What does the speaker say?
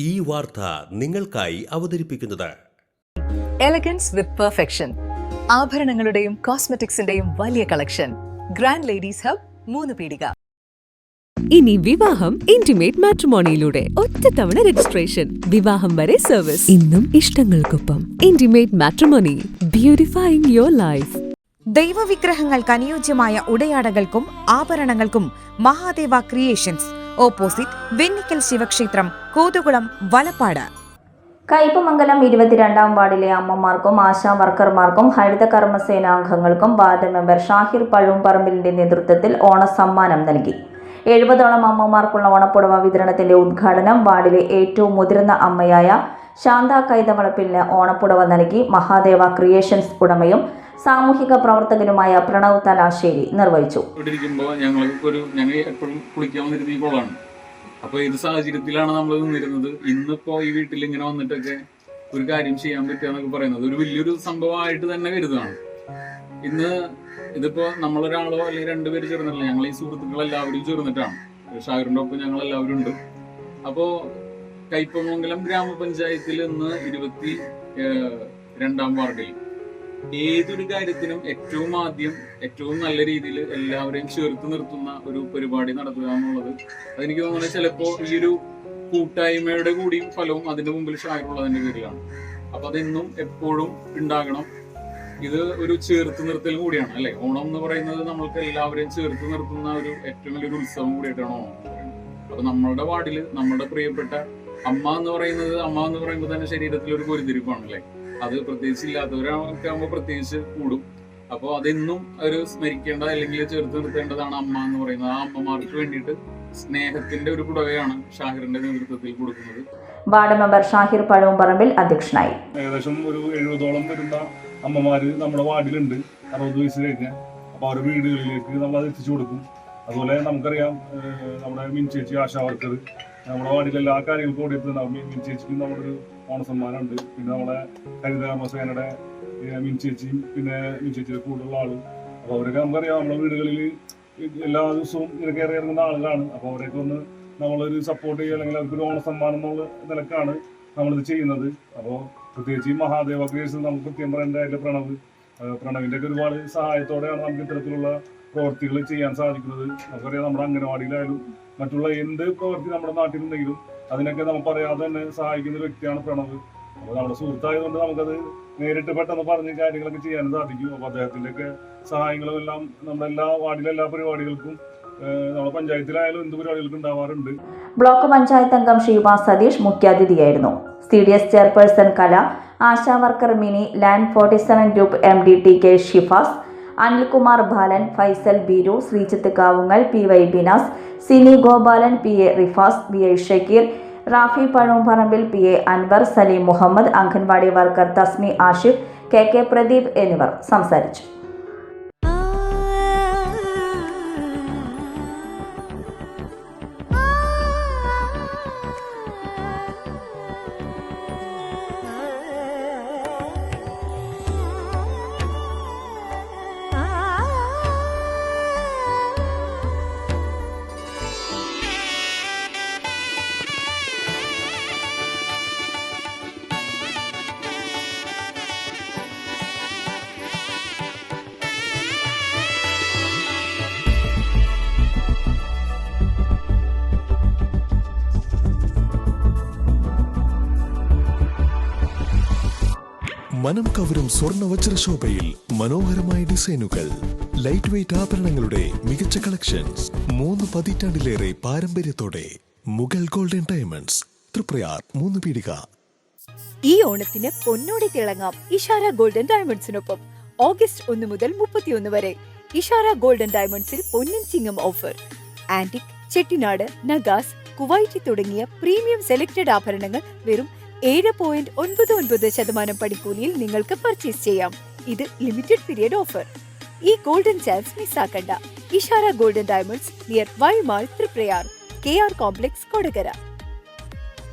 ഈ വാർത്ത നിങ്ങൾക്കായി അവതരിപ്പിക്കുന്നത് എലഗൻസ് വിത്ത് പെർഫെക്ഷൻ. ആഭരണങ്ങളുടെയും കോസ്മെറ്റിക്സിന്റെയും വലിയ കളക്ഷൻ. ഗ്രാൻഡ് ലേഡീസ് ഹബ്, 3 പീടിക. ഇനി വിവാഹം ഇന്റിമേറ്റ് മാട്രിമോണിയിലൂടെ ഒറ്റത്തവണ രജിസ്ട്രേഷൻ, വിവാഹം വരെ സർവീസ്. ഇന്നും ഇഷ്ടങ്ങൾക്കൊപ്പം ഇന്റിമേറ്റ് മാട്രിമോണി, ബ്യൂട്ടിഫൈയിങ് യുവർ ലൈഫ്. ദൈവവിഗ്രഹങ്ങൾക്ക് അനുയോജ്യമായ ഉടയാടകൾക്കും ആഭരണങ്ങൾക്കും മഹാദേവ ക്രിയേഷൻസ്, ഓപ്പോസിറ്റ് വെണ്ണിക്കൽ ശിവക്ഷേത്രം, കോതുകുളം, വലപ്പാട്. കയ്പമംഗലം 22-ാം വാർഡിലെ അമ്മമാർക്കും ആശാ വർക്കർമാർക്കും ഹരിത കർമ്മസേനാംഗങ്ങൾക്കും വാർഡ് മെമ്പർ ഷാഹിർ പഴൂംപറമ്പിലിന്റെ നേതൃത്വത്തിൽ ഓണസമ്മാനം നൽകി. 70ഓളം അമ്മമാർക്കുള്ള ഓണപ്പുടവ വിതരണത്തിന്റെ ഉദ്ഘാടനം വാർഡിലെ ഏറ്റവും മുതിർന്ന അമ്മയായ ശാന്ത കൈതവളപ്പിലിന് ഓണപ്പുടവ നൽകി മഹാദേവ ക്രിയേഷൻസ് ഉടമയും സാമൂഹിക പ്രവർത്തകനുമായ പ്രണവ് തലാശ്ശേരി നിർവഹിച്ചു. ഞങ്ങൾ എപ്പോഴും കുളിക്കാൻ വന്നിരുന്ന ഈ കുളമാണ്. അപ്പോൾ ഇത് സാഹചര്യത്തിലാണ് നമ്മൾ നിന്നിരുന്നത്. ഇന്നിപ്പോ ഈ വീട്ടിൽ ഇങ്ങനെ വന്നിട്ടൊക്കെ ഒരു കാര്യം ചെയ്യാൻ പറ്റുക എന്നൊക്കെ പറയുന്നത് ഒരു വലിയൊരു സംഭവമായിട്ട് തന്നെ കരുതുകയാണ്. ഇന്ന് ഇതിപ്പോ നമ്മളൊരാളോ അല്ലെങ്കിൽ 2 പേര് ചേർന്നില്ല, ഞങ്ങൾ ഈ സുഹൃത്തുക്കൾ എല്ലാവരും ചേർന്നിട്ടാണ്. ഷാഹിറിന്റെ ഒപ്പം ഞങ്ങൾ എല്ലാവരും ഉണ്ട്. അപ്പോ കയ്പമംഗലം ഗ്രാമപഞ്ചായത്തിൽ ഇന്ന് 22-ാം വാർഡിൽ ഏതൊരു കാര്യത്തിനും ഏറ്റവും ആദ്യം ഏറ്റവും നല്ല രീതിയിൽ എല്ലാവരെയും ചേർത്ത് നിർത്തുന്ന ഒരു പരിപാടി നടത്തുക എന്നുള്ളത് അതെനിക്ക് തോന്നുന്നത് ചിലപ്പോൾ ഈ ഒരു കൂട്ടായ്മയുടെ കൂടി ഫലവും അതിന്റെ മുമ്പിൽ ഷാഹിറുള്ളതിന്റെ പേരിലാണ്. അപ്പൊ അതെന്നും എപ്പോഴും ഉണ്ടാകണം. ഇത് ഒരു ചേർത്ത് നിർത്തൽ കൂടിയാണ്, അല്ലെ? ഓണം എന്ന് പറയുന്നത് നമ്മൾക്ക് എല്ലാവരെയും ചേർത്ത് നിർത്തുന്ന ഒരു ഏറ്റവും വലിയൊരു ഉത്സവം കൂടിയിട്ടാണ് ഓണം എന്ന് പറയുന്നത്. അപ്പൊ നമ്മളുടെ വാർഡില് നമ്മുടെ പ്രിയപ്പെട്ട അമ്മ എന്ന് പറയുമ്പോൾ തന്നെ ശരീരത്തിൽ ഒരു പൊരുതിരിപ്പാണ്, അല്ലെ? അത് പ്രത്യേകിച്ച് ഇല്ലാത്തവരൊക്കെ ആകുമ്പോൾ പ്രത്യേകിച്ച് കൂടും. അപ്പോൾ അതെന്നും ഒരു സ്മരിക്കേണ്ട അല്ലെങ്കിൽ ചേർത്ത് നിർത്തേണ്ടതാണ് അമ്മ എന്ന് പറയുന്നത്. ആ അമ്മമാർക്ക് വേണ്ടിയിട്ട് സ്നേഹത്തിന്റെ ഒരു പുടവയാണ് ഷാഹിറിന്റെ നേതൃത്വത്തിൽ കൊടുക്കുന്നത്. വാർഡ് മെമ്പർ ഷാഹിർ പഴൂംപറമ്പിൽ അധ്യക്ഷനായി. ഏകദേശം ഒരു 70ഓളം വരുന്ന അമ്മമാര് നമ്മുടെ വാർഡിലുണ്ട്, 60 വയസ്സിലേക്ക്. അപ്പോൾ അവരുടെ വീടുകളിലേക്ക് നമ്മൾ അത് എത്തിച്ചു കൊടുക്കും. അതുപോലെ നമുക്കറിയാം, നമ്മുടെ മിൻചേച്ചി ആശാ വർക്കർ നമ്മുടെ വാർഡിൽ എല്ലാ കാര്യങ്ങൾക്കും കൂടി എത്തുന്നുണ്ടാവും. മിൻചേച്ചിക്കും നമ്മളൊരു ഓണസമ്മാനമുണ്ട്. പിന്നെ നമ്മളെ ഹരിത കർമ്മസേനയുടെ മിൻചേച്ചിയും പിന്നെ മിൻചേച്ചിയുടെ കൂടുതലുള്ള ആളും. അപ്പോൾ അവരൊക്കെ നമുക്കറിയാം നമ്മുടെ വീടുകളിൽ എല്ലാ ദിവസവും ഇതൊക്കെ ഇറങ്ങുന്ന ആളുകളാണ്. അപ്പോൾ അവരെയൊക്കെ ഒന്ന് നമ്മളൊരു സപ്പോർട്ട് ചെയ്യുക, അല്ലെങ്കിൽ അവർക്കൊരു ഓണസമ്മാനം എന്നുള്ള നിലക്കാണ് നമ്മളിത് ചെയ്യുന്നത്. അപ്പോൾ പ്രത്യേകിച്ച് ഈ മഹാദേവ ക്രിയേഷൻ നമുക്ക് കൃത്യം പറയേണ്ടതായിട്ട് പ്രണവിൻ്റെ ഒക്കെ ഒരുപാട് സഹായത്തോടെയാണ് നമുക്ക് ഇത്തരത്തിലുള്ള പ്രവർത്തികൾ ചെയ്യാൻ സാധിക്കുന്നത്. നമുക്കറിയാം, നമ്മുടെ അംഗനവാടിയിലായാലും മറ്റുള്ള എന്ത് പ്രവൃത്തി നമ്മുടെ നാട്ടിലുണ്ടെങ്കിലും അതിനൊക്കെ നമുക്ക് പറയാതെ തന്നെ സഹായിക്കുന്ന ഒരു വ്യക്തിയാണ് പ്രണവ്. അപ്പോൾ നമ്മുടെ സുഹൃത്തായതുകൊണ്ട് നമുക്കത് നേരിട്ട് പെട്ടെന്ന് പറഞ്ഞ് കാര്യങ്ങളൊക്കെ ചെയ്യാൻ സാധിക്കും. അപ്പോൾ അദ്ദേഹത്തിൻ്റെ ഒക്കെ സഹായങ്ങളും എല്ലാം നമ്മുടെ എല്ലാ വാർഡിലെ എല്ലാ പരിപാടികൾക്കും നമ്മുടെ പഞ്ചായത്തിലായാലും എന്ത് പരിപാടികൾക്കും ഉണ്ടാവാറുണ്ട്. ബ്ലോക്ക് പഞ്ചായത്ത് അംഗം ഷീബ സതീഷ് മുഖ്യാതിഥിയായിരുന്നു. CDS chairperson Kala, Asha worker Mini, land 47 group MD TK Shifas, Anilkumar Balan, Faisal Beeru, Sreejith Kavungal, PY Binas, Sini Gopalan, PA Rifas, BI Shakeer, Rafi Pazhoomparambil, PA Anwar, Saleem Muhammed, anganwadi worker Thasmi Ashif, KK Pradeep എന്നിവർ സംസാരിച്ചു. മനം കവരും സ്വർണ്ണ വജ്രശോഭയിൽ മനോഹരമായ ഡിസൈനുകൾ, ലൈറ്റ് വെയ്റ്റ് ആഭരണങ്ങളുടെ മികച്ച കളക്ഷൻസ്, 3 പതിറ്റാണ്ടിലേറെ പാരമ്പര്യത്തോടെ മുഗൾ ഗോൾഡൻ ഡയമണ്ട്സ്, തൃപ്രയാർ, 3 പീടിക. ഈ ഓണത്തിന് പൊന്നോടെ തിളങ്ങാം ഇഷാര ഗോൾഡൻ ഡയമണ്ട്സിനൊപ്പം. ഓഗസ്റ്റ് 1 മുതൽ 31 വരെ ഇഷാര ഗോൾഡൻ ഡയമണ്ട്സിൽ പൊന്നിൻ Chingam offer. Antique, Chettinad, Nagas, Kuwaiti തുടങ്ങിയ പ്രീമിയം സെലക്ടഡ് ആഭരണങ്ങൾ വെറും 7.99% പണിക്കൂലിയിൽ നിങ്ങൾക്ക് പർച്ചേസ് ചെയ്യാം. ഇത് ലിമിറ്റഡ് പീരിയഡ് ഓഫർ. ഈ ഗോൾഡൻ ചാൻസ് മിസ്സാക്കണ്ട. Ishara golden diamonds, near Y Mall, Triprayar, KR complex, Kodakara.